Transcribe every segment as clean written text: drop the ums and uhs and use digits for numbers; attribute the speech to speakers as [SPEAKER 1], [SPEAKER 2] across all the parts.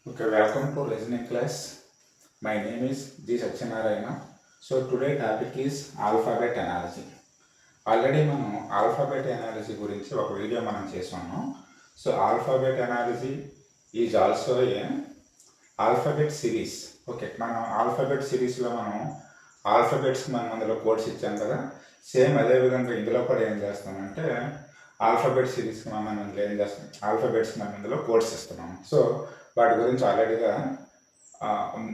[SPEAKER 1] Okay, welcome to listening class. My name is G. Satyanarayana. So today topic is alphabet analogy. Already మనం alphabet analogy గురించి ఒక video మనం చేస్తున్నాం. So alphabet analogy is also a alphabet series. Okay, మనం alphabet సిరీస్లో మనం ఆల్ఫాబెట్స్కి మనం అందులో కోడ్స్ ఇచ్చాం కదా. సేమ్ అదేవిధంగా ఇందులో కూడా ఏం చేస్తామంటే ఆల్ఫాబెట్ సిరీస్కి మనం ఇందులో ఏం చేస్తాం, ఆల్ఫాబెట్స్కి మనం ఇందులో కోడ్స్ ఇస్తున్నాం. సో వాటి గురించి ఆల్రెడీగా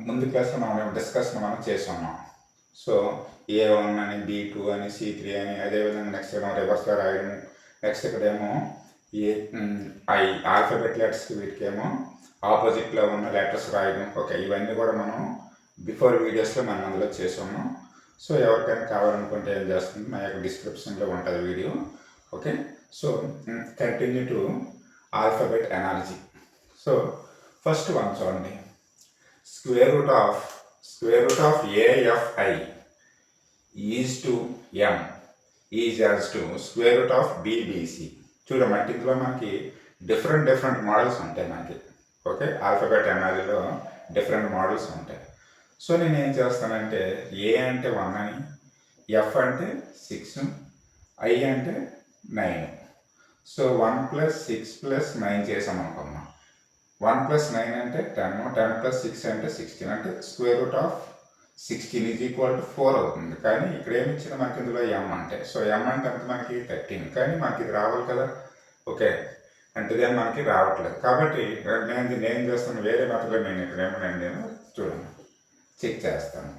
[SPEAKER 1] ముందు క్లాస్లో మనం డిస్కషన్ మనం చేస్తున్నాం. సో A1 అని B2 అని C3 అని, అదేవిధంగా నెక్స్ట్ ఏమో రివర్స్లో రాయడం, నెక్స్ట్ ఇక్కడేమో ఈ ఆల్ఫాబెట్ లెటర్స్కి వీటికేమో ఆపోజిట్లో ఉన్న లెటర్స్ రాయడం. ఓకే, ఇవన్నీ కూడా మనం బిఫోర్ వీడియోస్లో మనం అందులో చేసాము. సో ఎవరికైనా కావాలనుకుంటే ఏం చేస్తుంది, మా యొక్క డిస్క్రిప్షన్లో ఉంటుంది వీడియో. Okay, so continue to alphabet analogy. So first one చూడండి, square root of AFI is to M is as to square root of BBC. చూడమంటే ఇందులో మనకి డిఫరెంట్ మోడల్స్ ఉంటాయి మనకి. ఓకే, ఆల్ఫాబెట్ అనాలిలో డిఫరెంట్ మోడల్స్ ఉంటాయి. సో నేను ఏం చేస్తానంటే A అంటే 1 అని, F అంటే 6, I అంటే 9. సో 1 + 6 + 9 చేసాం అనుకున్నాం. 1 + 9 అంటే 10, 10 + 6 అంటే 16, అంటే స్క్వేర్ రూట్ ఆఫ్ 16 = 4 అవుతుంది. కానీ ఇక్కడ ఏమి ఇచ్చింది మనకి ఇందులో M అంటే, సో M అంటే అంత మనకి 13, కానీ మనకి ఇది రావాలి కదా. ఓకే, అంటే ఇదేం మనకి రావట్లేదు. కాబట్టి నేను ఏం చేస్తాను, వేరే మెథడ్లో నేను ఇక్కడ ఏమన్నాను, నేను చూడండి చెక్ చేస్తాను.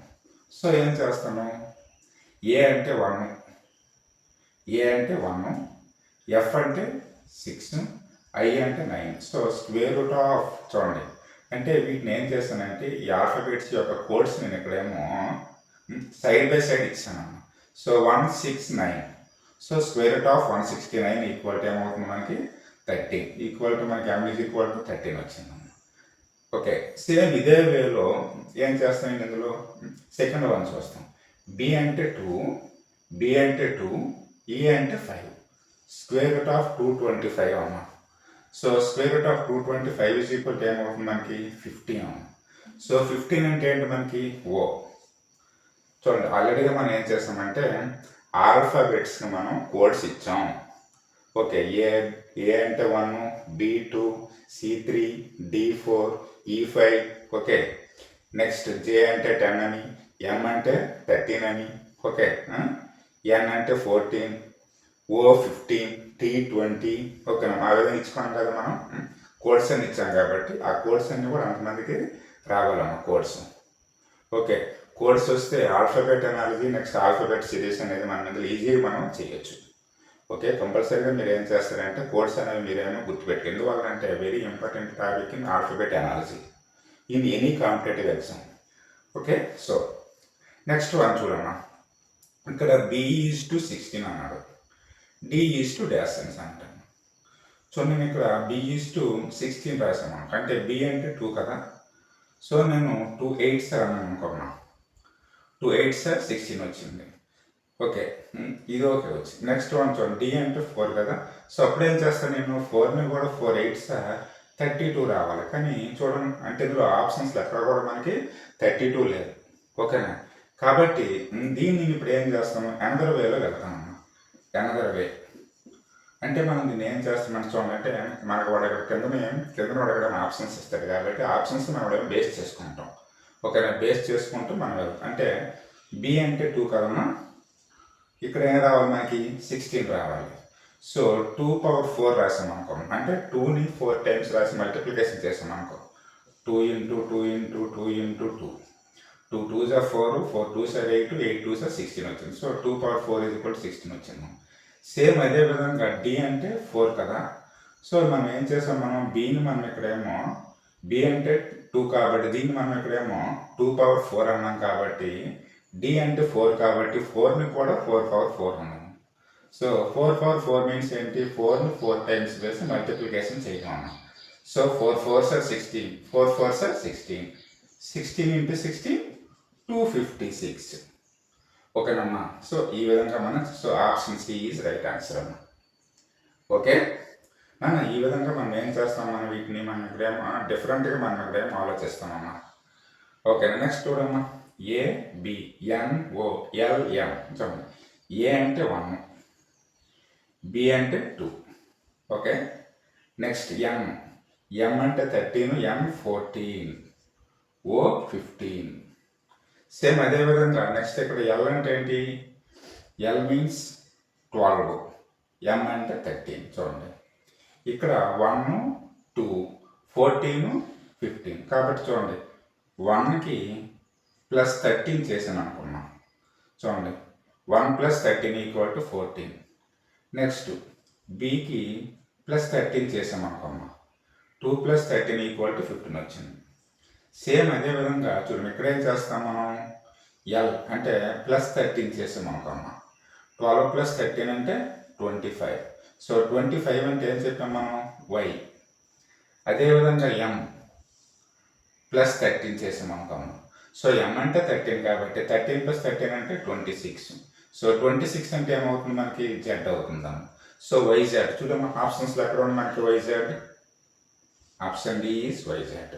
[SPEAKER 1] సో ఏం చేస్తాను, A అంటే 1, F అంటే 6, I అంటే 9. సో స్క్వేర్ రూట్ ఆఫ్ చూడండి, అంటే వీటిని ఏం చేస్తానంటే ఈ ఆల్ఫాబెట్స్ యొక్క కోడ్స్ నేను ఇక్కడేమో సైడ్ బై సైడ్ ఇచ్చాను. So 169, so square root of 169 equal to ఏమవుతుంది మనకి 13, ఈక్వల్ టు మనకి M ఈజ్ ఈక్వల్ టు 13 వచ్చింది. ఓకే, సేమ్ ఇదే వేలో ఏం చేస్తాను, ఇందులో సెకండ్ వన్ చూస్తాం. B అంటే 2, E అంటే 5, స్క్వేర్ రూట్ ఆఫ్ 225 అమ్మా. So square root of 225 is equal to ఏమవుతుంది మనకి 15. సో 15 అంటే ఏంటి మనకి O. చూడండి, ఆల్రెడీగా మనం ఏం చేస్తామంటే ఆల్ఫాబెట్స్కి మనం కోడ్స్ ఇచ్చాం. ఓకే, ఏ అంటే 1, B2, C3, D4, E5. Okay, next J అంటే 10 అని, M అంటే 13 అని. ఓకే, N అంటే 14, O 15, T 20. ఓకే, ఆ విధంగా ఇచ్చుకున్నాం కదా మనం, కోడ్స్ అని ఇచ్చాం కాబట్టి ఆ కోడ్స్ అన్నీ కూడా అంతమందికి రావాలన్న కోడ్స్. ఓకే, కోడ్స్ వస్తే alphabet analogy next alphabet series అనేది మన మీద ఈజీగా మనం చేయొచ్చు. ఓకే, కంపల్సరీగా మీరు ఏం చేస్తారంటే కోడ్స్ అనేవి మీరేమో గుర్తుపెట్టుకు, ఎందువల్లంటే very important topic in alphabet analogy in any competitive exam. Okay, so next one చూడమ్మా, ఇక్కడ B:16 అన్నాడు, D:- అంటాను. సో నేను ఇక్కడ B:16 రాసాను, అంటే B అంటే 2 కదా. సో నేను 2 8s అన్నాను అనుకున్నా, 2 8s 16 వచ్చింది. ఓకే, ఇది ఓకే వచ్చింది. నెక్స్ట్ వన్ చూడండి, D అంటే 4 కదా. సో అప్పుడు ఏం చేస్తాను, నేను 4ని కూడా 4 8s 32 రావాలి. కానీ చూడండి, అంటే ఇందులో ఆప్షన్స్లో ఎక్కడ కూడా మనకి 32 లేదు. ఓకేనా, కాబట్టి దీన్ని ఇప్పుడు ఏం చేస్తాము, అనదర్ వేలో వెళ్తాము. అనదర్ వే అంటే మనం దీన్ని ఏం చేస్తామని చూడండి, అంటే మనకు వాడు కింద వాడు ఆప్షన్స్ ఇస్తాడు కాబట్టి ఆప్షన్స్ మనం బేస్ చేసుకుంటాం. ఓకేనా, బేస్ చేసుకుంటూ మనం వెళ్తాం. అంటే B అంటే 2 కదమ్మా, ఇక్కడ ఏం రావాలి మనకి 16 రావాలి. సో 2^4 రాసాం అనుకో, అంటే 2ని 4 టైమ్స్ రాసి మల్టిప్లికేషన్ చేసాం అనుకో, 2 × 2 × 2 × 2, 2 2s 4, 4 2s 8, 8 2s 16 వచ్చింది. సో 2^4 = 16 వచ్చింది. సేమ్ అదే విధంగా D అంటే 4 కదా. సో మనం ఏం చేసాం, మనం Bని మనం ఇక్కడేమో B అంటే 2 కాబట్టి దీన్ని మనం ఇక్కడేమో 2^4 అన్నాం కాబట్టి D అంటే 4 కాబట్టి 4ని కూడా 4^4 అన్నాము. సో 4^4 మీన్స్ ఏంటి, 4ని 4 టైమ్స్ వేసి మల్టిప్లికేషన్ చేయడం. So 4 4s 16, 4 4s 16, 16 × 16 256. ఓకేనమ్మా, సో ఈ విధంగా మనం, so option C is right answer అమ్మా. ఓకే, ఈ విధంగా మనం ఏం చేస్తాం, మనం వీటిని మనం ఇక్కడేమో డిఫరెంట్గా మనం ఇక్కడేమో ఆలోచిస్తామమ్మా. ఓకేనా, నెక్స్ట్ చూడమ్మా. A B N O L M. చూడండి, ఏ అంటే 1, బి అంటే 2. ఓకే, నెక్స్ట్ ఎం అంటే 13, ఎం 14, ఓ 15. సేమ్ అదేవిధంగా నెక్స్ట్ ఇక్కడ ఎల్ అంటే ఏంటి, ఎల్ మీన్స్ 12, ఎం అంటే 13. చూడండి ఇక్కడ 1, 2, 14, 15. కాబట్టి చూడండి 1కి +13 చేసాను అనుకున్నాం. చూడండి 1 + 13 = 14. నెక్స్ట్ బికి +13 చేసాం అనుకున్నాం. 2 + 13 = 15 వచ్చింది. సేమ్ అదేవిధంగా చూడండి ఇక్కడ ఏం చేస్తాం మనం, ఎల్ అంటే +13 చేసాం అనుకున్నాం. 12 + 13 అంటే 25. సో 25 అంటే ఏం చెప్పాం మనం, వై. అదేవిధంగా ఎం +13 చేసాం అనుకున్నాం. సో ఎం అంటే 13 కాబట్టి 13 + 13 అంటే 26. సో 26 అంటే ఏమవుతుంది మనకి, జెడ్ అవుతుందాం. సో వైజెడ్ చూడమ్మా, ఆప్షన్స్లో ఎక్కడ ఉంది మనకి YZ, option D is YZ.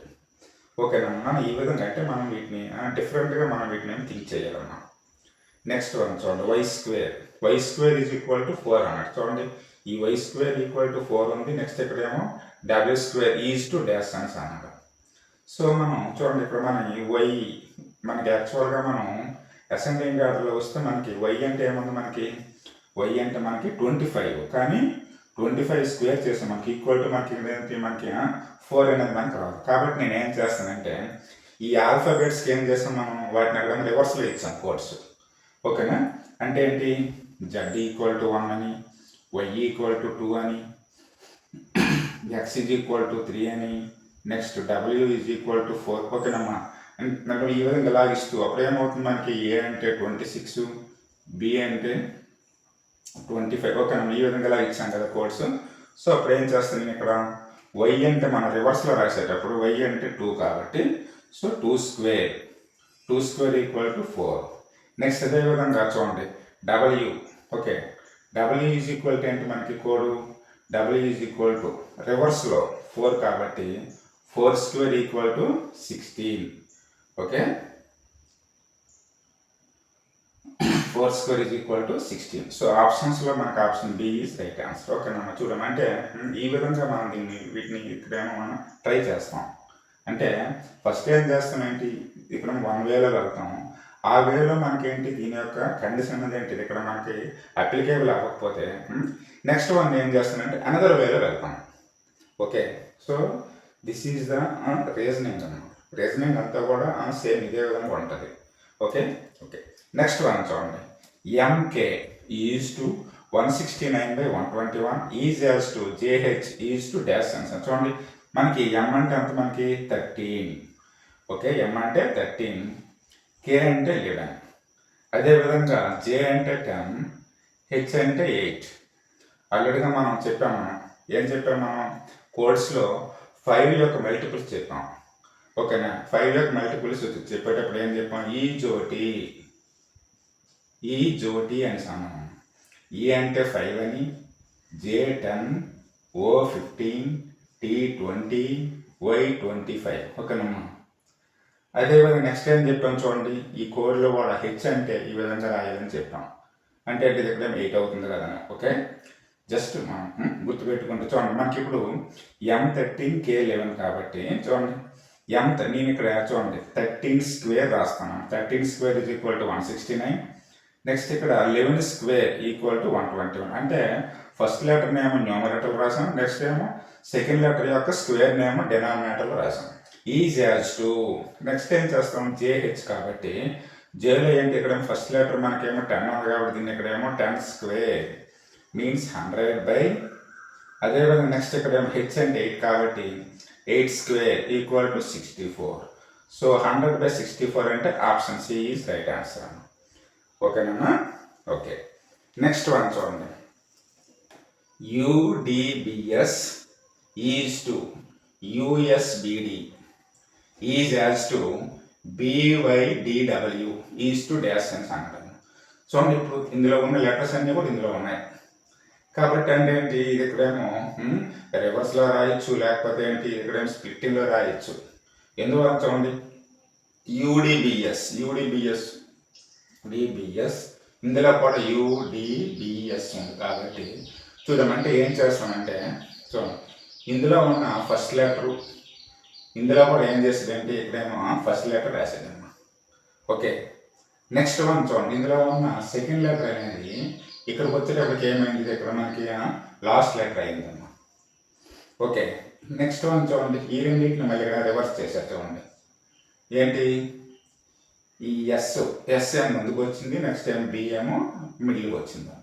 [SPEAKER 1] ఓకేనా, మనం ఈ విధంగా అంటే మనం వీటిని డిఫరెంట్గా మనం వీటిని థింక్ చేయాలమ్మా. నెక్స్ట్ వన్ చూడండి, వై స్క్వేర్. వై స్క్వేర్ = 4 అన్నట్టు. చూడండి ఈ వై స్క్వేర్ = 4 ఉంది. నెక్స్ట్ ఇక్కడేమో డబ్ల్యూ స్క్వేర్ డాష్ అని అన్నమాట. సో మనం చూడండి ఇక్కడ మన ఈ వై మనకి యాక్చువల్గా మనం అసెండింగ్ ఆర్డర్లో వస్తే మనకి వై అంటే ఏముంది, మనకి వై అంటే మనకి 25. కానీ 25 స్క్వేర్ చేసాం మనకి ఈక్వల్ టు మనకి మనకి 4 అనేది మనకి రాదు. కాబట్టి నేను ఏం చేస్తానంటే ఈ ఆల్ఫాబెట్స్కి ఏం చేస్తాం మనం, వాటిని అక్కడ రివర్స్లో ఇచ్చాం కోడ్స్. ఓకేనా, అంటే ఏంటి, జెడ్ = 1 అని, వై = 2 అని, ఎక్స్ = 3 అని, నెక్స్ట్ డబ్ల్యూ = 4. ఓకేనమ్మా, అంటే ఈ విధంగా లాగిస్తూ అప్పుడు ఏమవుతుంది మనకి, ఏ అంటే 26, బి అంటే 25. ఓకేనమ్మా, ఈ విధంగా ఇచ్చాం కదా కోడ్స్. సో అప్పుడు ఏం చేస్తాను నేను ఇక్కడ, వై అంటే మన రివర్స్లో రాసేటప్పుడు వై అంటే 2 కాబట్టి సో 2 స్క్వేర్ = 4. నెక్స్ట్ అదేవిధంగా చూడండి డబ్ల్యూ. ఓకే, డబ్ల్యూ = ఏంటి మనకి కోడు, డబ్ల్యూ రివర్స్లో 4 కాబట్టి 4 స్క్వేర్ = 16. Okay, 4 square = 16. సో ఆప్షన్స్లో మనకు option B is right answer. ఓకేనమ్మా, చూడమ్మా అంటే ఈ విధంగా మనం వీటిని ఇక్కడేమో మనం ట్రై చేస్తాం. అంటే ఫస్ట్ ఏం చేస్తాం ఏంటి, ఇక్కడ 1 వేలో వెళ్తాం. ఆ వేలో మనకేంటి, దీని యొక్క కండిషన్ అనేది ఏంటిది, ఇక్కడ మనకి అప్లికేబుల్ అవ్వకపోతే నెక్స్ట్ వన్ ఏం చేస్తానంటే అనదర్ వేలో వెళ్తాం. Okay, so this is the reasoning అన్నమాట. రీజనింగ్ అంతా కూడా సేమ్ ఇదే విధంగా ఉంటుంది. ఓకే ఓకే, నెక్స్ట్ వన్ చూడండి, ఎంకే = 169/121 = డాష్ ఆన్సర్. చూడండి మనకి ఎం అంటే అంత మనకి 13. ఓకే, ఎం అంటే 13, కే అంటే 11, అదేవిధంగా జే అంటే 10, హెచ్ అంటే 8. ఆల్రెడీగా మనం చెప్పాము, ఏం చెప్పాము మనం కోడ్స్లో 5 యొక్క మల్టిపుల్స్ చెప్పాం. ఓకేనా, 5 యొక్క మల్టిపుల్స్ చెప్పేటప్పుడు ఏం చెప్పాం, ఈ జోటి అని అన్నాము. ఈ అంటే 5 అని, జే 10, ఓ 15, టీ 20, వై 25. ఓకేనమ్మా, అదేవిధంగా నెక్స్ట్ ఏం చెప్పాం చూడండి, ఈ కోడ్లో కూడా హెచ్ అంటే ఈ విధంగా రాయాలని చెప్పాం. అంటే ఇక్కడ 8 అవుతుంది కదా. ఓకే, జస్ట్ మనం గుర్తుపెట్టుకుంటే చూడండి మనకి ఇప్పుడు M13 K11 కాబట్టి చూడండి నేను ఇక్కడ చూడండి 13 స్క్వేర్ రాస్తాను. 13 స్క్వేర్ = 169. నెక్స్ట్ ఇక్కడ 11 స్క్వేర్ = 121. అంటే ఫస్ట్ లెటర్ నేమో న్యూమరేటర్ రాసాం, నెక్స్ట్ ఏమో సెకండ్ లెటర్ యొక్క స్క్వేర్ నేమో డినామినేటర్లో రాసాం. నెక్స్ట్ ఏం చేస్తాం, జేహెచ్ కాబట్టి జేలో ఏంటి, ఇక్కడ ఫస్ట్ లెటర్ మనకేమో 10 ఉంది కాబట్టి దీన్ని ఇక్కడేమో 10 స్క్వేర్ మీన్స్ 100/. అదేవిధంగా నెక్స్ట్ ఇక్కడ ఏమో హెచ్ అంటే 8 కాబట్టి 8 స్క్వేర్ = 64. సో 100/64 అంటే option C is right answer. ఓకేనమ్మా, ఓకే, నెక్స్ట్ వన్ చూడండి, UDBS = USBD BYDW డాష్ అని అంటారు. చూడండి ఇప్పుడు ఇందులో ఉన్న లెటర్స్ అన్నీ కూడా ఇందులో ఉన్నాయి. కాబట్టి అంటే ఏంటి ఇది ఇక్కడేమో రివర్స్లో రాయొచ్చు, లేకపోతే ఏంటి ఇక్కడేమో స్ప్లిట్టింగ్లో రాయొచ్చు. ఎందువల్ల చూడండి యూడిబిఎస్ డిబిఎస్ ఇందులో కూడా యూడిబిఎస్ ఉంది కాబట్టి చూడమంటే ఏం చేస్తామంటే చూడండి ఇందులో ఉన్న ఫస్ట్ లెటరు ఇందులో కూడా ఏం చేసేదంటే ఇక్కడేమో ఫస్ట్ లెటర్ రాసేదమ్మా. ఓకే, నెక్స్ట్ వన్ చూడండి ఇందులో ఉన్న సెకండ్ లెటర్ అనేది ఇక్కడికి వచ్చేటప్పటికి ఏమైంది ఇక్కడ మనకి లాస్ట్ లెటర్ అయిందమ్మా. ఓకే, నెక్స్ట్ వన్ చూడండి ఈ రెండింటిని మళ్ళీ రివర్స్ చేశారు చూడండి. ఏంటి ఈ ఎస్ ఏమో ముందుకు వచ్చింది, నెక్స్ట్ ఏమో బి ఏమో మిడిల్కి వచ్చింది.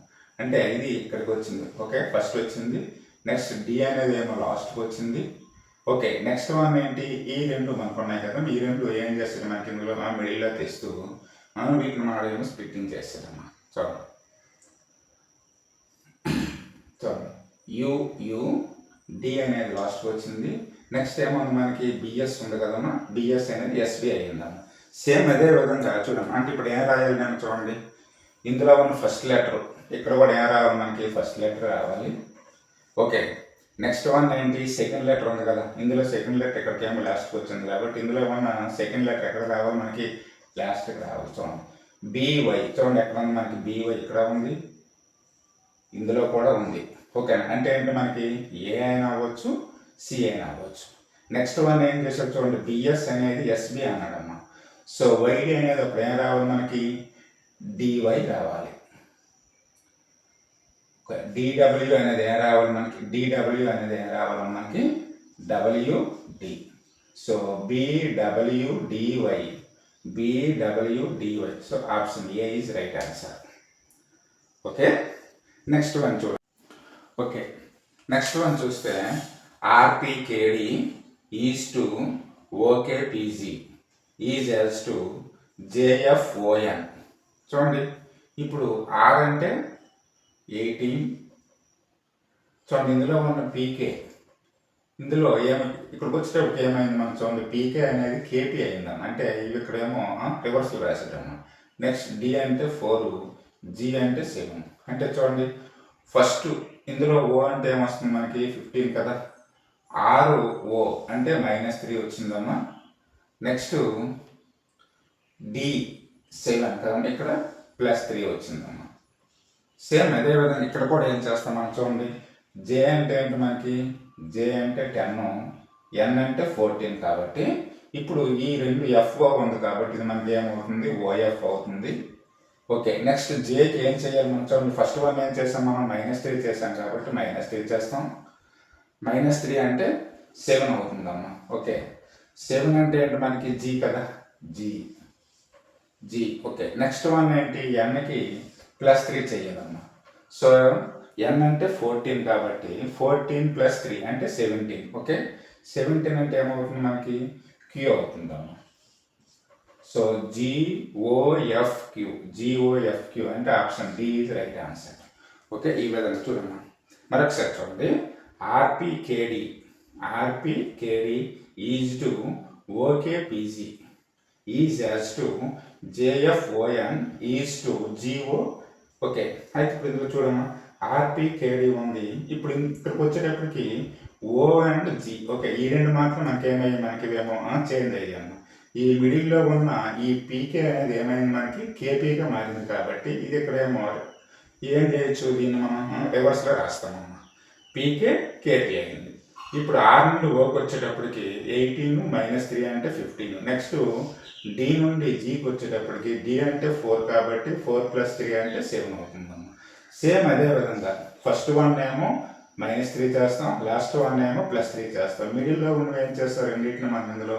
[SPEAKER 1] అంటే ఇది ఇక్కడికి వచ్చింది. ఓకే, ఫస్ట్ వచ్చింది, నెక్స్ట్ డి అనేది ఏమో లాస్ట్కి వచ్చింది. ఓకే, నెక్స్ట్ వన్ ఏంటి ఈ రెండు మనకు ఉన్నాయి కదా, ఈ రెండు ఏం చేస్తుంది మనకి ఇందులో మిడిల్లో తెస్తూ మనం వీటిని మనం స్ప్లిట్టింగ్ చేస్తాడమ్మా. చూడండి యు డి అనేది లాస్ట్కి వచ్చింది, నెక్స్ట్ ఏమో మనకి బిఎస్ ఉంది కదమ్మా, బిఎస్ అనేది ఎస్బి అయ్యిందమ్మా. సేమ్ అదే విధంగా చూడండి అంటే ఇప్పుడు ఏం రాయాలి నేను చూడండి ఇందులో ఉన్న ఫస్ట్ లెటర్ ఇక్కడ కూడా ఏం రావాలి మనకి ఫస్ట్ లెటర్ రావాలి. ఓకే, నెక్స్ట్ వన్ ఏంటి సెకండ్ లెటర్ ఉంది కదా, ఇందులో సెకండ్ లెటర్ ఇక్కడికి ఏమో లాస్ట్కి వచ్చింది కాబట్టి ఇందులో ఉన్న సెకండ్ లెటర్ ఎక్కడ రావాలి మనకి లాస్ట్కి రావాలి. చూడండి బివై చూడండి ఎక్కడ ఉంది మనకి బివై ఇక్కడ ఉంది, ఇందులో కూడా ఉంది. ఓకేనా, అంటే ఏంటి మనకి ఏ అయినా అవ్వచ్చు, సి అయినా అవ్వచ్చు. నెక్స్ట్ వన్ ఏం చేశారు చూడండి బిఎస్ అనేది ఎస్బి అన్నాడమ్మా. సో వైడి అనేది అప్పుడు ఏం రావాలి మనకి డివై రావాలి. డిడబ్ల్యూ అనేది ఏం రావాలి మనకి డిడబ్ల్యూ అనేది ఏం రావాలి మనకి WD. So BWDY BWDY. So option A is right answer. Okay, next one చూడండి. ఓకే, నెక్స్ట్ వన్ చూస్తే RPKD is to OKPG is as to JFON. చూడండి ఇప్పుడు ఆర్ అంటే 18 చూడండి ఇందులో ఉన్న పీకే ఇందులో ఇక్కడికి వచ్చేటప్పుడు ఏమైంది మనం చూడండి పీకే అనేది కేపీ అయిందన్న, అంటే ఇవి ఇక్కడేమో రివర్స్లో రాసేటమ్మా. నెక్స్ట్ డి అంటే 4, జి అంటే 7. అంటే చూడండి ఫస్ట్ ఇందులో ఓ అంటే ఏమొస్తుంది మనకి 15 కదా, 6 ఓ అంటే -3 వచ్చిందమ్మా. నెక్స్ట్ డి 7 కదండి ఇక్కడ +3 వచ్చిందమ్మా. సేమ్ అదే విధంగా ఇక్కడ కూడా ఏం చేస్తాం మనం చూడండి జే అంటే ఏంటి మనకి జే అంటే 10, ఎన్ అంటే 14 కాబట్టి ఇప్పుడు ఈ రెండు ఎఫ్ఓ ఉంది కాబట్టి ఇది మనకి ఏమవుతుంది ఓఎఫ్ అవుతుంది. ఓకే, నెక్స్ట్ జేకి ఏం చేయాలి మనం చూడండి ఫస్ట్ వన్ ఏం చేస్తాం మనం -3 చేసాం కాబట్టి -3 చేస్తాం. -3 అంటే 7 అవుతుందమ్మా. ఓకే, 7 అంటే ఏంటి మనకి జీ కదా, జీ. ఓకే, నెక్స్ట్ వన్ ఏంటి ఎన్కి +3 చేయాలమ్మా. సో ఎన్ అంటే 14 కాబట్టి 14 + 3 అంటే 17. ఓకే, 17 అంటే ఏమవుతుంది మనకి క్యూ అవుతుందమ్మా. సో జిఓఎఫ్క్యూ అంటే option D is right answer. Okay, ఈ విధంగా చూడమ్మా. మరొకసారి చూడండి RPKD is to OKPG is as to JFON is to GO. Okay, అయితే ఇప్పుడు ఇందులో చూడమ్మా ఆర్పికేడి ఉంది, ఇప్పుడు ఇక్కడికి వచ్చేటప్పటికి ఓ అండ్ జి. ఓకే, ఈ రెండు మాత్రం మనకేమయ్యి మనకి ఏమో చేంజ్ అయ్యాము. ఈ మిడిల్లో ఉన్న ఈ పీకే అనేది ఏమైంది మనకి కేపీగా మారింది కాబట్టి ఇది ఇక్కడ ఏమో ఏం చేయొచ్చు దీన్ని మనం రివర్స్లో రాస్తామమ్మా. పీకే కేపీ అయింది. ఇప్పుడు ఆర్ నుండి ఓకి వచ్చేటప్పటికి 18 -3 అంటే 15. నెక్స్ట్ డి నుండి జీకి వచ్చేటప్పటికి డి అంటే 4 కాబట్టి 4 + 3 అంటే 7 అవుతుందమ్మా. సేమ్ అదే విధంగా ఫస్ట్ వన్ ఏమో -3 చేస్తాం, లాస్ట్ వన్ ఏమో +3 చేస్తాం. మిడిల్లో ఉన్నవి ఏం చేస్తారు రెండింటిని మనం ఇందులో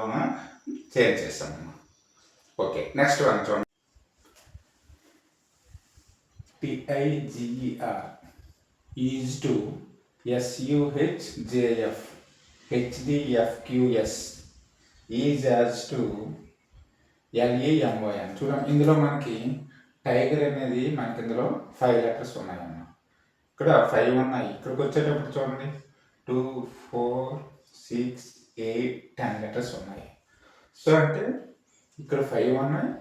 [SPEAKER 1] చేంజ్ చేస్తామమ్మా. ఓకే, నెక్స్ట్ వన్ చూడండి TIGER is to SUHJF HDFQS is as to LEMON. చూడండి ఇందులో మనకి టైగర్ అనేది మనకి ఇందులో 5 లెటర్స్ ఉన్నాయమ్మా. ఇక్కడ 5 ఉన్నాయి, ఇక్కడికి వచ్చేటప్పుడు చూడండి 2, 4, 6, 8, 10 లెటర్స్ ఉన్నాయి. సో అంటే ఇక్కడ 5 ఉన్నాయి,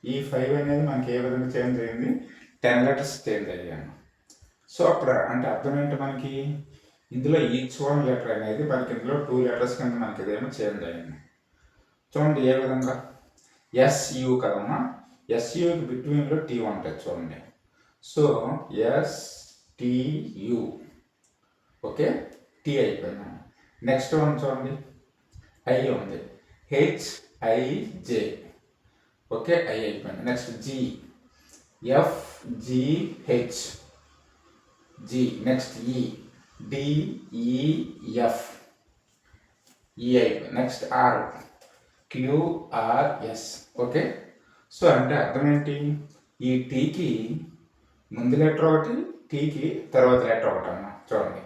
[SPEAKER 1] ఈ 5 అనేది మనకి ఏ విధంగా చేంజ్ అయింది 10 లెటర్స్ చేంజ్ అయ్యాము. సో అప్పుడు అంటే అర్థం ఏంటి మనకి, ఇందులో ఈచ్ వన్ లెటర్ అనేది మనకి ఇందులో 2 లెటర్స్ కింద మనకి ఇదేమో చేంజ్ అయ్యింది. చూడండి ఏ విధంగా, ఎస్యు కదమ్మా, ఎస్యుకి బిట్వీన్లో టీ ఉంటుంది చూడండి. సో ఎస్టియు, ఓకే, టీ అయిపోయింది. నెక్స్ట్ వన్ చూడండి, ఐ ఉంది, హెచ్ఐజే, ఓకే, ఐ అయిపోయింది. Next G, FGH, G. Next E, DEF, E అయిపోయింది. Next R, QRS, okay. So అంటే అర్థం ఏంటి, ఈ టీకి ముందు లెటర్ ఒకటి, టీకి తర్వాత లెటర్ ఒకటి అమ్మా చూడండి,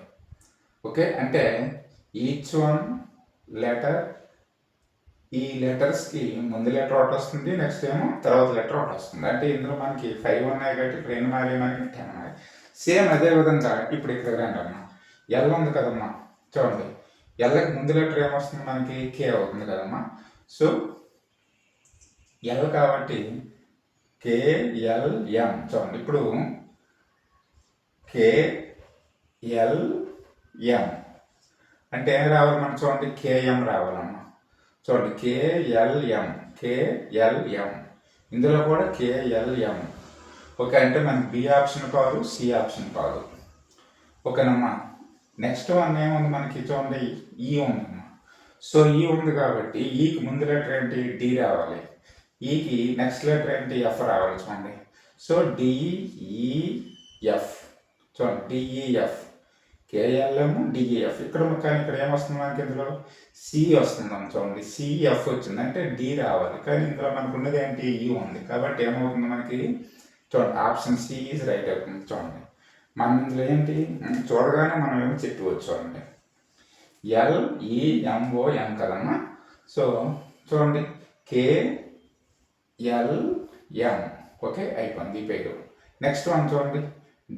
[SPEAKER 1] ఓకే. అంటే ఈచ్ వన్ లెటర్, ఈ లెటర్స్కి ముందు లెటర్ ఒకటి వస్తుంది, నెక్స్ట్ ఏమో తర్వాత లెటర్ ఒకటి వస్తుంది. అంటే ఇందులో మనకి 5 ఉన్నాయి కాబట్టి ఇక్కడ ఎన్ని మారి మనకి 10 ఉన్నాయి. సేమ్ అదే విధంగా ఇప్పుడు ఇక్కడ రండి అమ్మా, ఎల్ ఉంది కదమ్మా చూడండి, ఎల్కి ముందు లెటర్ ఏమొస్తుంది మనకి, కే అవుతుంది కదమ్మా. సో ఎల్ కాబట్టి కేఎల్ఎం చూడండి, ఇప్పుడు కేఎల్ఎం అంటే ఏం రావాలి మనం చూడండి, కేఎం రావాలమ్మా చూడండి, కేఎల్ఎం, ఇందులో కూడా కేఎల్ఎం, ఓకే. అంటే మనకి బి ఆప్షన్ కాదు, సి ఆప్షన్ కాదు, ఓకేనమ్మా. నెక్స్ట్ వన్ ఏముంది మనకి చూడండి, ఈ ఉందమ్మా. సో ఈ ఉంది కాబట్టి ఈకి ముందు లెటర్ ఏంటి, డి రావాలి, ఈకి నెక్స్ట్ లెటర్ ఏంటి, ఎఫ్ రావాలి చూడండి. సో డిఈఎఫ్ చూడండి, డిఈఎఫ్, కేఎల్ఎం, డిఈఎఫ్. ఇక్కడ కానీ ఇక్కడ ఏమొస్తుంది మనకి, ఇందులో సి వస్తుందమ్మ చూడండి, సిఎఫ్ వచ్చింది అంటే డి రావాలి, కానీ ఇందులో మనకు ఉన్నది ఏంటి, ఈ ఉంది కాబట్టి ఏమవుతుంది మనకి చూడండి, ఆప్షన్ సి ఈజ్ రైట్ అవుతుంది చూడండి. మనం ఇందులో ఏంటి చూడగానే మనం ఏమో చెప్పవచ్చు చూడండి, ఎల్ఈఎంఓఎం కదమ్మా. సో చూడండి, కేఎల్ఎం, ఓకే, అయిపోయింది ఈ పేరు. నెక్స్ట్ వన్ చూడండి,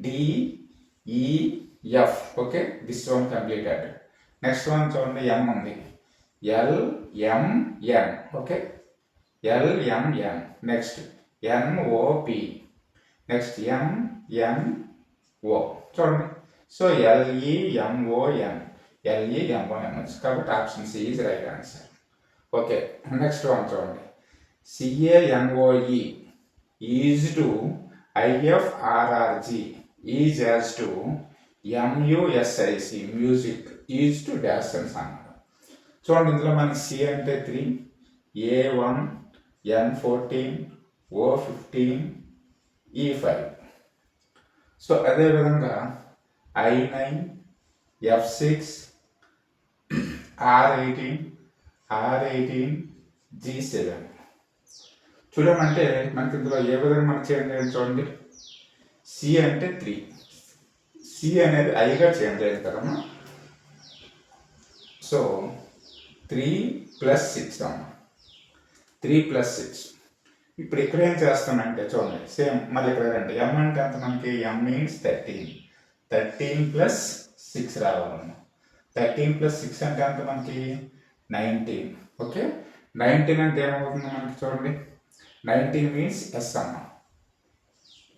[SPEAKER 1] DEF, okay, this one completed. Next one చూడండి, ఎం ఉంది, LMN, okay, LMN. Next NOP, next MNO చూడండి. సో ఎల్ఈఎంఓఎన్, కాబట్టి option C is right answer, okay. Next one చూడండి, CANOE is to IFRRG is as to MUSIC music is to dash అని అన్నారు చూడండి. ఇందులో మనకి సి అంటే 3, A1, N14, O15, E5. So అదేవిధంగా I9, F6, R18, G7 చూడమంటే మనకి ఇందులో ఏ విధంగా మనకి చేంజ్ అయ్యింది చూడండి. సి అంటే 3, సి అనేది ఐగా చేంజ్ అయ్యింది కదమ్మా. సో 3+6 అమ్మా, 3+6. ఇప్పుడు ఇక్కడ ఏం చేస్తానంటే చూడండి, సేమ్ మళ్ళీ ఇక్కడ రండి, ఎం అంటే అంత మనకి, ఎం మీన్స్ 13+6 రావాలమ్మా. 13+6 అంటే అంత మనకి 19, ఓకే. 19 అంటే ఏమవుతుంది మనకి చూడండి, 19 మీన్స్ ఎస్ అమ్మ,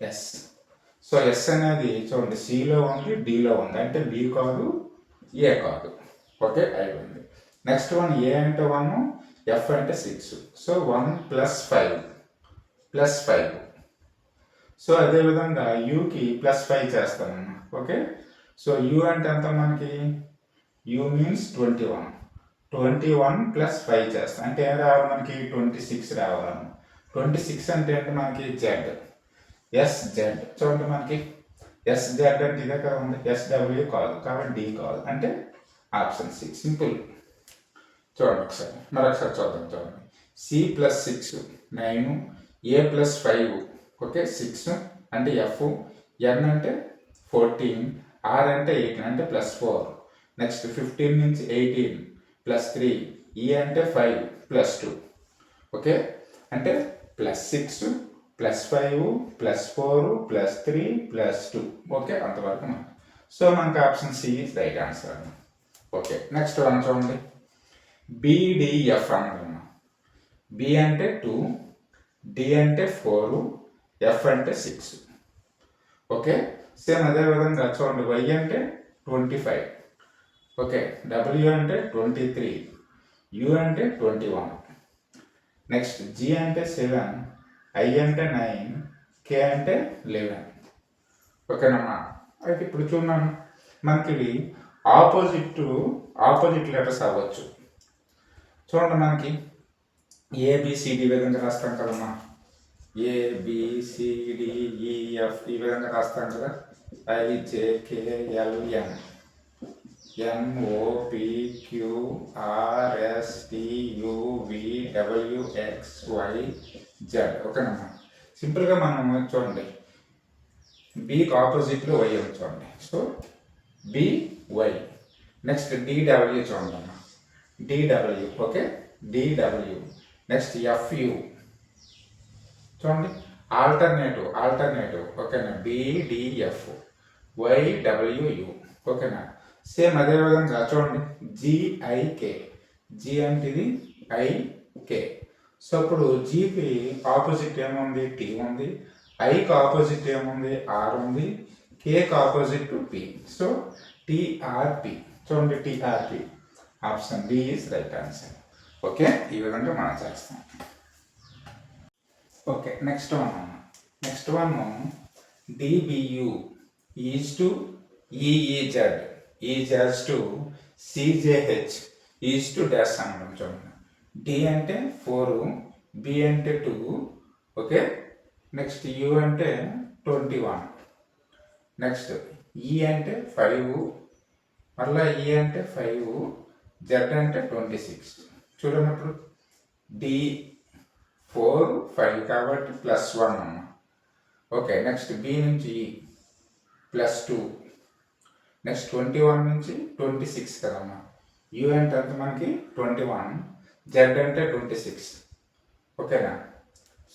[SPEAKER 1] ఎస్. సో ఎస్ అనేది చూడండి, సిలో ఉంది, డిలో ఉంది, అంటే బి కాదు, ఏ కాదు, ఓకే, అయిపోయింది. నెక్స్ట్ వన్, ఏ అంటే 1, ఎఫ్ అంటే 6. సో 1+5. సో అదేవిధంగా యూకి +5 చేస్తామన్నా, ఓకే. సో యూ అంటే ఎంత మనకి, యూ మీన్స్ 21+5 చేస్తాం అంటే ఏం రావాలి మనకి, 26 రావాలన్న. 26 అంటే ఏంటి మనకి, జెడ్, ఎస్జెడ్ చూడండి మనకి, ఎస్జెడ్ అంటే ఇదే కదా ఉంది, ఎస్డబ్ల్యూ కాదు కాబట్టి డి కాదు, అంటే ఆప్షన్ సి, సింపుల్. చూడండి ఒకసారి, మరొకసారి చూద్దాం చూడండి. C+6 9, A+5, ఓకే, 6 అంటే ఎఫ్, ఎన్ అంటే 14, ఆర్ అంటే 18 అంటే +4. నెక్స్ట్ 15 నుంచి 18 +3, ఈ అంటే 5 +2, ఓకే, అంటే +6 +5 +4 +3 +2, ఓకే, అంతవరకు మనకు. సో మనకు option C is right answer, okay. Next one చూడండి, BDF అన్నదమ్మా. బి అంటే 2, డి అంటే 4, ఎఫ్ అంటే 6, ఓకే. సేమ్ అదే విధంగా చూడండి వై అంటే 25, ఓకే, డబ్ల్యూ అంటే 23, యూ అంటే 21, నెక్స్ట్ జీ అంటే 7, ఐ అంటే 9, కే అంటే 11. ఓకేనమ్మా. అయితే ఇప్పుడు చూడండి మనకి ఇవి ఆపోజిట్ లెటర్స్ అవ్వచ్చు. చూడండి మనకి ఏబిసిడి విధంగా రాస్తాం కదమ్మా, ఏబిసిడిఈఎఫ్ ఈ విధంగా రాస్తాం కదా, ఐజేకేఎల్ఎం ఎంఓపిక్యూఆర్ఎస్టియువిడబ్ల్యూఎక్స్వైజెడ్. ఓకేనమ్మా. సింపుల్గా మనం చూడండి బీకి ఆపోజిట్లో వై అని చూడండి. So by. నెక్స్ట్ డిడబ్ల్యూ చూడండి అమ్మా, DW, okay, DW. Next FU చూడండి, ఆల్టర్నేటివ్, ఓకేనా, బిడిఎఫ్, వైడబ్ల్యూయు, ఓకేనా. సేమ్ అదే విధంగా చూడండి జిఐకే, జి అంటే ఇది ఐకే. సో ఇప్పుడు జీకి ఆపోజిట్ ఏముంది, టీ ఉంది, ఐకి ఆపోజిట్ ఏముంది, ఆర్ ఉంది, కేకి ఆపోజిట్ పి. So TRP. చూడండి TRP. Option D is right answer. Okay, ఈ విధంగా మనం చేస్తాం. Okay, next one DBU is to EEZ, ఈజెడ్స్ to CJH is to dash అనడం. చూడండి డి అంటే 4, బి అంటే 2, ఓకే, నెక్స్ట్ యు అంటే 21, నెక్స్ట్ ఈ అంటే 5, మళ్ళీ ఈ అంటే 5, జెడ్ అంటే 26. చూడనప్పుడు డి 4, 5 కాబట్టి +1 అమ్మ. ఓకే, నెక్స్ట్ బి నుంచి ఈ +2, నెక్స్ట్ 21 నుంచి 26 కదమ్మా. యు అంటే అంత మనకి 21, జెడ్ అంటే 26. ఓకేనా.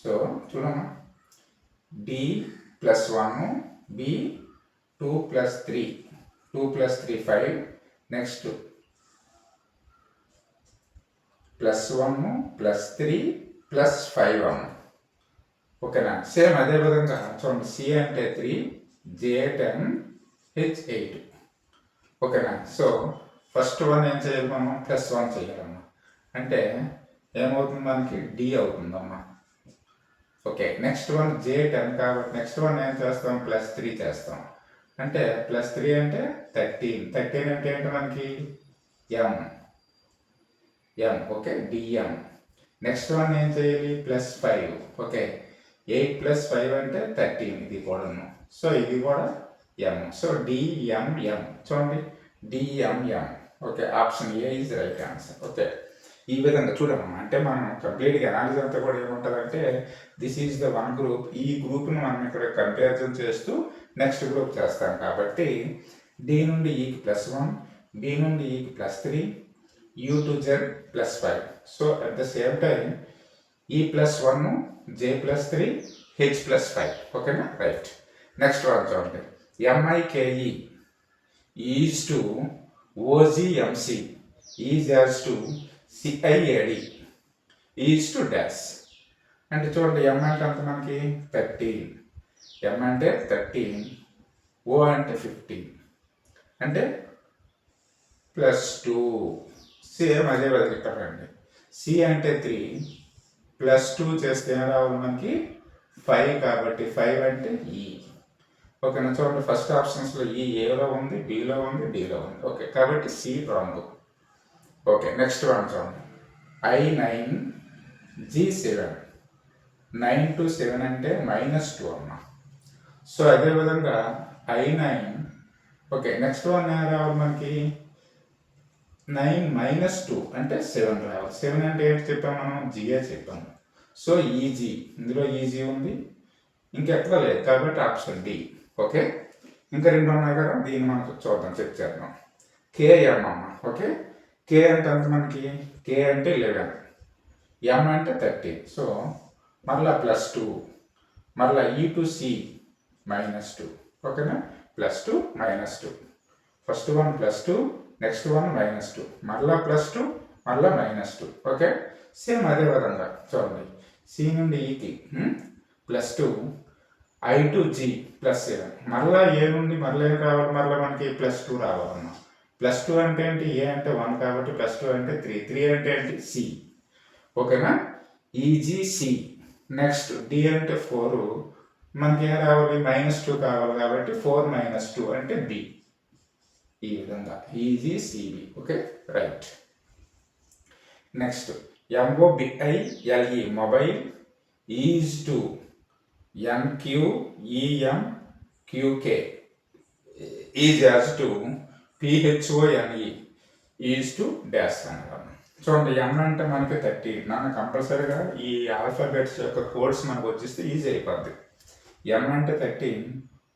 [SPEAKER 1] సో చూడమ్మా, డి +1, బి 2 + 3, 2 + 3 5, నెక్స్ట్ +1 +3 +5 అమ్మ. ఓకేనా. సేమ్ అదే విధంగా చూడండి సి అంటే 3, జే 10, హెచ్ 8. ఓకేనా. సో ఫస్ట్ వన్ ఏం చేయాలి, మనం +1 చేయాలమ్మా. అంటే ఏమవుతుంది మనకి డి అవుతుందమ్మా. ఓకే, నెక్స్ట్ వన్ జే 10 కాబట్టి నెక్స్ట్ వన్ ఏం చేస్తాం, +3 చేస్తాం. అంటే +3 అంటే 13 అంటే ఏంటి మనకి ఎం, ఓకే, డిఎం. నెక్స్ట్ వన్ ఏం చేయాలి, +5, ఓకే, 8 + 5 అంటే 13, ఇది కూడాను. సో ఇది కూడా ఎం. So DMM. చూడండి DMM. Okay, option A is right answer. Okay, ఈ విధంగా చూడమ్మా. అంటే మనం కంప్లీట్గా అనాలిసిస్ అంతా కూడా ఏముంటుందంటే this is the one group. ఈ గ్రూప్ను మనం ఇక్కడ కంపారిజన్ చేస్తూ నెక్స్ట్ గ్రూప్ చేస్తాం. కాబట్టి డి నుండి ఈకి +1, బి నుండి ఈకి +3, you to Z +5. So at the same time ఈ +1, జే +3, హెచ్ +5. ఓకేనా, రైట్. నెక్స్ట్ వన్ చూడండి MIKE is to OGMC is as to CIAD is to dash. అంటే చూడండి ఎం అంటే అంత మనకి 13, ఎం అంటే 13, ఓ అంటే 15, అంటే +2. సేమ్ అదే విధంగా ఇక్కడ రండి. సి అంటే 3, +2 చేస్తే ఏం రావాలి మనకి 5, కాబట్టి 5 అంటే ఈ. ఓకేనా. చూడండి ఫస్ట్ ఆప్షన్స్లో ఈ ఏలో ఉంది, బిలో ఉంది, డిలో ఉంది. ఓకే, కాబట్టి C wrong. Okay, next one చూడండి I9, G7, 9 to 7 అంటే -2 అమ్మ. సో అదే విధంగా I9. ఓకే, నెక్స్ట్ వన్ ఏం రావాలి మనకి 9 - 2 అంటే 7 రావాలి. 7 అంటే ఏంటి చెప్పాము మనం, జిఏ చెప్పాము. సో ఈజీ, ఇందులో ఈజీ ఉంది, ఇంకెక్కడ లేదు, కాబట్టి ఆప్షన్ డి. ఓకే, ఇంకా 2 ఉన్నాయి కదా, దీన్ని మనం చూద్దాం, చెక్ చేద్దాం. కేఎం అమ్మ. ఓకే, కే అంటే అంత మనకి, కే అంటే 11, ఎం అంటే 13. సో మళ్ళా +2, మళ్ళీ ఈ టు సి -2. ఓకేనా, +2 -2. ఫస్ట్ వన్ +2, నెక్స్ట్ వన్ -2, మళ్ళా +2, మళ్ళా -2. ఓకే, సేమ్ అదే విధంగా చూడండి సి నుండి ఈకి +2, I to G ప్లస్ 7. మరలా ఏ నుండి మరలా ఏం కావాలి, మరలా మనకి +2 రావాలన్నా. +2 అంటే ఏంటి, ఏ అంటే 1 కాబట్టి +2 అంటే 3, 3 అంటే ఏంటి సి. ఓకేనా, ఈజీసి. నెక్స్ట్ డి అంటే 4, మనకి ఏం రావాలి -2 కావాలి కాబట్టి 4 - 2 అంటే బి. ఈ విధంగా EGCB. Okay right. Next MOBILE mobile is to NQEMQK is as to PHONE is to dash అనగా. చూడండి, M అంటే మనకి 30. నన్ను కంపల్సరీగా ఈ ఆల్ఫాబెట్స్ యొక్క కోడ్స్ మనకు వచ్చేస్తే ఈజీ అయిపోద్ది. M అంటే 13,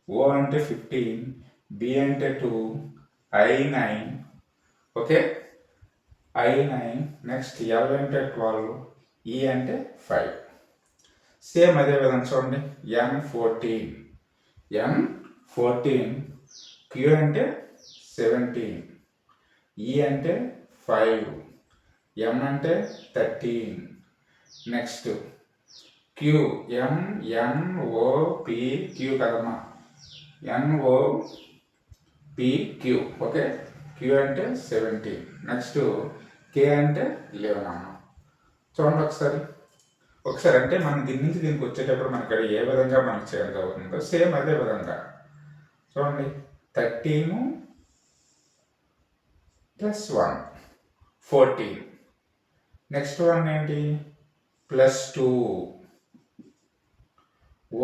[SPEAKER 1] O అంటే 15, B అంటే 2, I9. Okay, I9. Next L అంటే 12, E అంటే 5. సేమ్ అదే విధంగా చూడండి, N14, Q అంటే 17, E అంటే 5, M అంటే 13. నెక్స్ట్ NOPQ కదమ్మా, NOPQ. ఓకే, Q అంటే 17. నెక్స్ట్ K అంటే 11 అమ్మ. చూడండి ఒకసారి అంటే మనం దీని నుంచి దీనికి వచ్చేటప్పుడు మనకి ఏ విధంగా మనకు చేంజ్ అవుతుందో సేమ్ అదే విధంగా చూడండి. 13 + 1 14. నెక్స్ట్ వన్ ఏంటి, +2,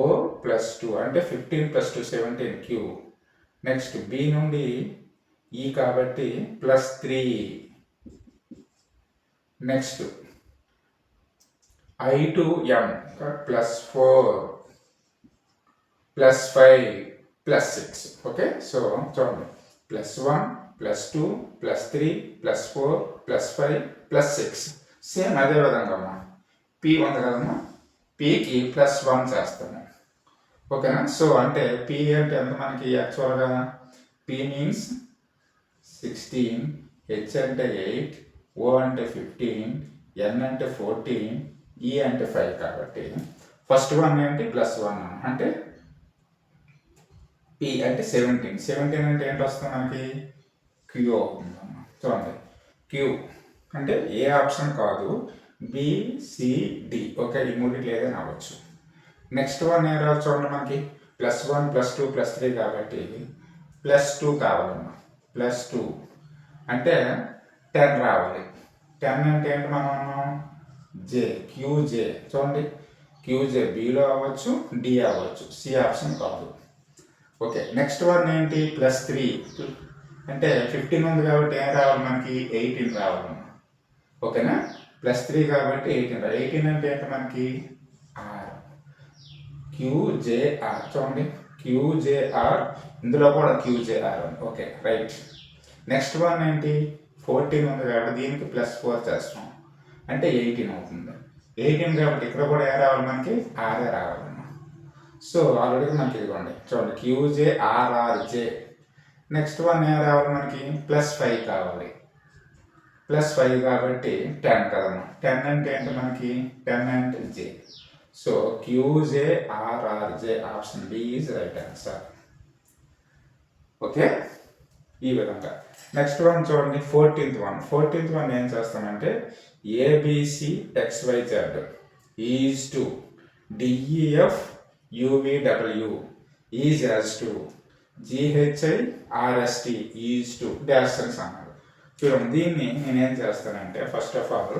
[SPEAKER 1] O +2 అంటే 15 + 2 17 Q. నెక్స్ట్ B నుండి E కాబట్టి +3. Next I to M +4 +5 +6. Okay, so చూడండి, +1 +2 +3 +4 +5 +6. సేమ్ అదే విధంగా అమ్మా P ఉంది కదమ్మా, Pకి +1 చేస్తాము. ఓకేనా, సో అంటే P అంటే ఎంత మనకి యాక్చువల్గా, P మీన్స్ 16, H అంటే 8, O అంటే 15, N అంటే 14, E అంటే 5 కాబట్టి ఫస్ట్ వన్ ఏంటి +1 అంటే P అంటే 17. 17 అంటే ఏంటి వస్తుంది మనకి, Q అవుతుందమ్మా. చూడండి, Q అంటే ఏ ఆప్షన్ కాదు, BCD. ఓకే, ఈ మూడిట్లో ఏదైనా అవ్వచ్చు. నెక్స్ట్ వన్ ఏం రావచ్చు చూడండి, మనకి +1 +2 +3 కాబట్టి +2 కావాలమ్మా. +2 అంటే 10 రావాలి. 10 అంటే ఏంటి మనం QJ. చూడండి, QJ Bలో అవ్వచ్చు, D అవ్వచ్చు, C ఆప్షన్ కాదు. ఓకే, నెక్స్ట్ వన్ ఏంటి +3 అంటే 15 ఉంది కాబట్టి ఏం రావాలి మనకి 18 రావాలి. ఓకేనా, +3 కాబట్టి 18. 18 అంటే ఏంటి మనకి R, QJR. చూడండి, QJR, ఇందులో కూడా QJR. Okay right. Next one ఏంటి 14 ఉంది కాబట్టి దీనికి +4 చేస్తాం అంటే 18 అవుతుంది. 18 కాబట్టి ఇక్కడ కూడా ఏ రావాలి మనకి R రావాలమ్మా. సో ఆల్రెడీ మనకి ఇదిగోండి చూడండి, QJRRJ. నెక్స్ట్ వన్ ఏ రావాలి మనకి +5 కావాలి. +5 కాబట్టి 10 కదమ్మా. 10 అంటే ఏంటి మనకి 10 అంటే J. So QJRRJ option B is right answer. Okay, ఈ విధంగా. నెక్స్ట్ వన్ చూడండి, 14th వన్ ఏం చేస్తామంటే ABCXYZ is to DEFUVW is as to GHIRST is to dash అని అన్నారు. చూడండి, దీన్ని నేనేం చేస్తానంటే ఫస్ట్ ఆఫ్ ఆల్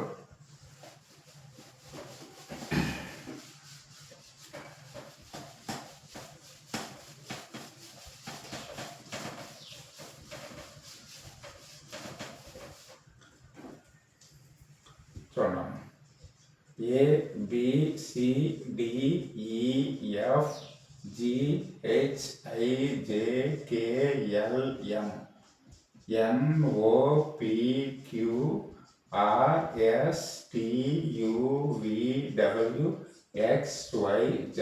[SPEAKER 1] చూడండి, ABCDEFGHIJKLM NOPQRSTUVWXYZ.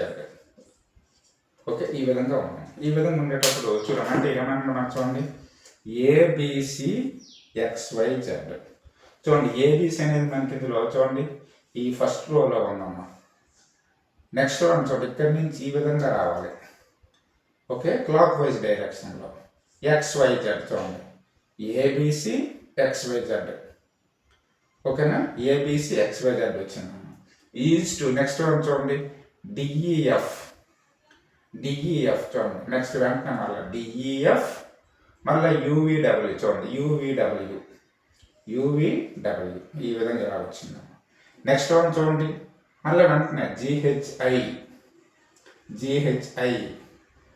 [SPEAKER 1] ఓకే, ఈ విధంగా ఉన్నాం. ఈ విధంగా ఉండేటప్పుడు చూడండి, అంటే ఏమన్నా మనకు చూడండి ABCXYZ. చూడండి, ABC అనేది మనకి ఇందులో చూడండి ఈ ఫస్ట్ రోలో ఉందమ్మా. నెక్స్ట్ వన్ చూడండి, ఇక్కడి నుంచి ఈ విధంగా రావాలి. ఓకే, క్లాక్ వైజ్ డైరెక్షన్లో XYZ చూడండి, ABC XYZ. ఓకేనా, ABC XYZ వచ్చింది. ఈజ్ టు నెక్స్ట్ వన్ చూడండి, DEF చూడండి, నెక్స్ట్ వెంటనే మళ్ళీ DEF, మళ్ళీ UVW చూడండి, UVW ఈ విధంగా ఇలా వచ్చింది. నెక్స్ట్ వన్ చూడండి, మళ్ళీ వెంటనే GHI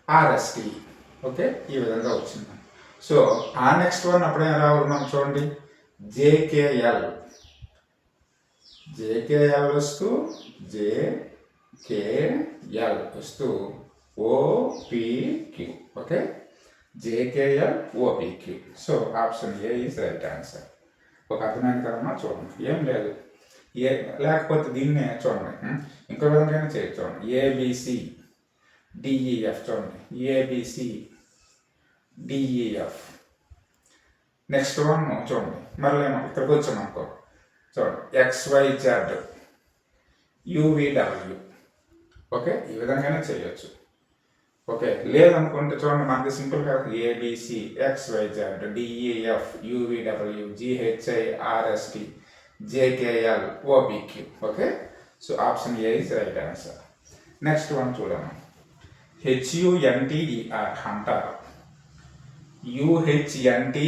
[SPEAKER 1] RST. ఓకే, ఈ విధంగా వచ్చింది. సో ఆ నెక్స్ట్ వన్ అప్పుడైనా రావాలి మనం చూడండి, JKL వస్తూ JKL వస్తూ OPQ. Okay, JKL OPQ. So option A is right answer. ఒక అర్థమైంది కదమ్మా, చూడండి, ఏం లేదు. లేకపోతే దీన్నే చూడండి, ఇంకో విధంగా చేయొచ్చు. చూడండి, ABC DEF చూడండి, ABC DEF. నెక్స్ట్ వన్ చూడండి, మళ్ళీ ఇక్కడికి వచ్చాం అనుకో, చూడండి, XYZ UVW. ఓకే, ఈ విధంగానే చేయొచ్చు. ఓకే, లేదనుకుంటే చూడండి, మనకి సింపుల్గా ABC XYZ DEF UVW GHI RST JKL OPQ. Okay, so option A is right answer. Next one చూడండి, HUNTER హంటర్, UHNTRE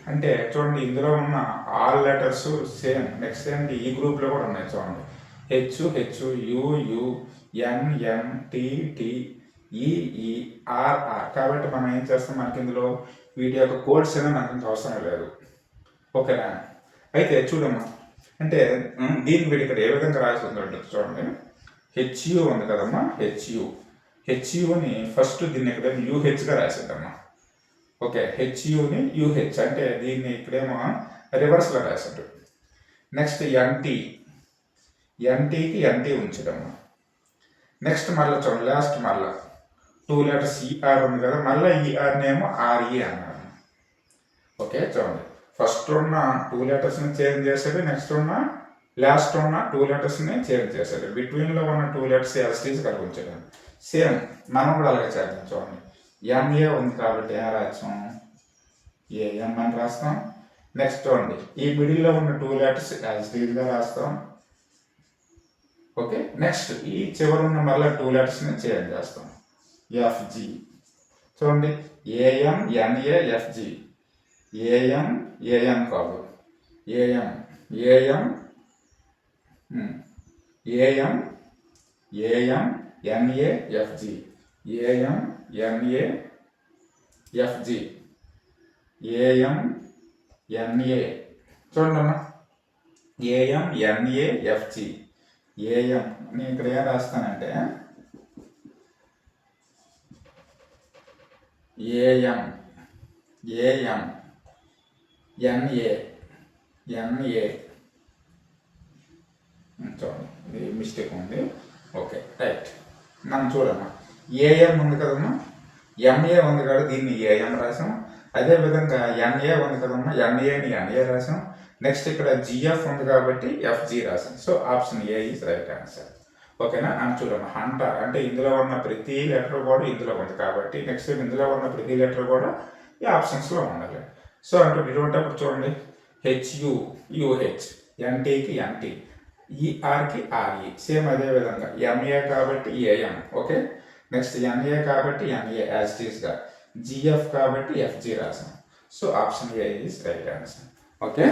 [SPEAKER 1] అంటే చూడండి, ఇందులో ఉన్న ఆల్ లెటర్స్ సేమ్. నెక్స్ట్ ఏంటి, ఈ గ్రూప్లో కూడా ఉన్నాయి చూడండి, HUNNTTEERR. కాబట్టి మనం ఏం చేస్తాం, మనకి ఇందులో వీటి యొక్క కోడ్స్ అయినా మనకి ఇంత అవసరం లేదు. ఓకేనా, అయితే చూడమ్మా, అంటే దీన్ని వీడి ఇక్కడ ఏ విధంగా రాసి ఉందంటే చూడండి, HU ఉంది కదమ్మా, HUని ఫస్ట్ దీన్ని ఇక్కడ UHగా రాసిద్దమ్మా. ఓకే, HUని UH అంటే దీన్ని ఇక్కడేమో రివర్స్లో రాసాడు. నెక్స్ట్ NTకి NT ఉంచడమ్మా. నెక్స్ట్ మళ్ళీ చూడండి, లాస్ట్ మళ్ళీ 2 letters ER ఉంది కదా, మళ్ళీ ERనేమో RE అన్నారు. ఓకే, చూడండి, ఫస్ట్ ఉన్న 2 letersని చేంజ్ చేశాడు, నెక్స్ట్ ఉన్న లాస్ట్ ఉన్న 2 letersని చేంజ్ చేశాడు, బిట్వీన్లో ఉన్న 2 letters ఎస్టీస్ కలిగి ఉంచాడు. సేమ్ మనం కూడా అలాగే చేద్దాం. చూడండి, MA ఉంది కాబట్టి ఏం రాస్తాం, AM అని రాస్తాం. నెక్స్ట్ చూడండి, ఈ మిడిల్లో ఉన్న 2 letters ఎస్టీస్గా రాస్తాం. ఓకే, నెక్స్ట్ ఈ చివరి ఉన్న మళ్ళీ 2 letersని చేంజ్ చేస్తాం, FG. చూడండి, AMNAFG, AM కాదు, AMNAFG, AMNA. చూడండి అమ్మా, AMNAFG. నేను ఇక్కడ ఏం రాస్తానంటే NA. చూడండి, ఇది మిస్టేక్ ఉంది. Okay, right. మనం చూడమ్మా, AM ఉంది కదమ్మా, MA ఉంది కదా, దీన్ని AM రాసాం. అదేవిధంగా NA ఉంది కదమ్మా, NAని NA రాసాం. నెక్స్ట్ ఇక్కడ GF ఉంది కాబట్టి FG రాసాం. So option A is right answer. ఓకేనా, అని చూడమ్మా, హంటర్ అంటే ఇందులో ఉన్న ప్రతి లెటర్ కూడా ఇందులో ఉంది కాబట్టి నెక్స్ట్ ఇందులో ఉన్న ప్రతి లెటర్ కూడా ఈ ఆప్షన్స్లో ఉండాలి. సో అంటే ఇటువంటిప్పుడు చూడండి, HUUH, NTకి NT, ERకి RE. సేమ్ అదేవిధంగా MA కాబట్టి AM. ఓకే, నెక్స్ట్ NA కాబట్టి NA యాజ్ ఇట్ ఈస్గా, GF కాబట్టి FG రాసాం. So option A is right answer. Okay,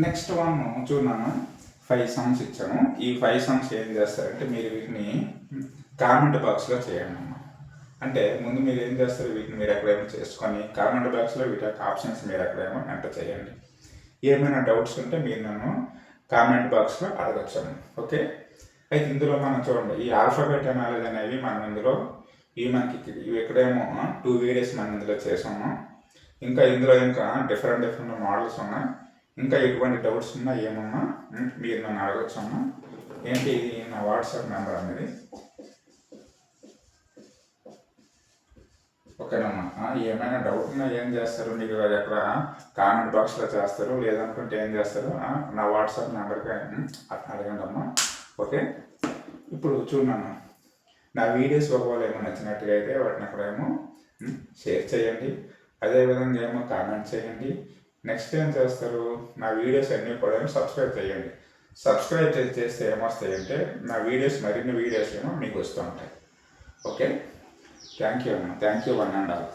[SPEAKER 1] next one చూడమ్మా, 5 sums ఇచ్చాను. ఈ 5 sums ఏం చేస్తారంటే మీరు వీటిని కామెంట్ బాక్స్లో చేయండి అమ్మా. అంటే ముందు మీరు ఏం చేస్తారు, వీటిని మీరు ఎక్కడేమో చేసుకొని కామెంట్ బాక్స్లో వీటి యొక్క ఆప్షన్స్ మీరు ఎక్కడేమో ఎంటర్ చేయండి. ఏమైనా డౌట్స్ ఉంటే మీరు నన్ను కామెంట్ బాక్స్లో అడగచ్చాము. ఓకే, అయితే ఇందులో మనం చూడండి, ఈ ఆల్ఫాబెట్ అనాలజీ అనేవి మనం ఇందులో మనకి ఇక్కడేమో 2 videos మనం ఇందులో చేసాము. ఇంకా ఇందులో ఇంకా డిఫరెంట్ మోడల్స్ ఉన్నాయి. ఇంకా ఎటువంటి డౌట్స్ ఉన్నా ఏమన్నా మీరు నన్ను అడగచ్చు అమ్మా. ఏంటి, ఇది నా వాట్సాప్ నెంబర్ అనేది. ఓకేనమ్మా. ఏమైనా డౌట్ ఉన్నా ఏం చేస్తారు, మీరు అది ఎక్కడ కామెంట్ బాక్స్లో చేస్తారు, లేదనుకుంటే ఏం చేస్తారు, నా వాట్సాప్ నెంబర్కి అట్లా అడగండి అమ్మా. ఓకే, ఇప్పుడు చూడమ్మా, నా వీడియోస్ ఒకవేళ ఏమో నచ్చినట్టుగా అయితే వాటిని అక్కడేమో షేర్ చేయండి, అదేవిధంగా ఏమో కామెంట్ చేయండి. నెక్స్ట్ ఏం చేస్తారు, నా వీడియోస్ అన్నీ కూడా ఏమో సబ్స్క్రైబ్ చేయండి. సబ్స్క్రైబ్ చేస్తే ఏమొస్తాయంటే నా వీడియోస్, మరిన్ని వీడియోస్ ఏమో మీకు వస్తూ ఉంటాయి. ఓకే, థ్యాంక్ యూ అమ్మా, thank you one and all.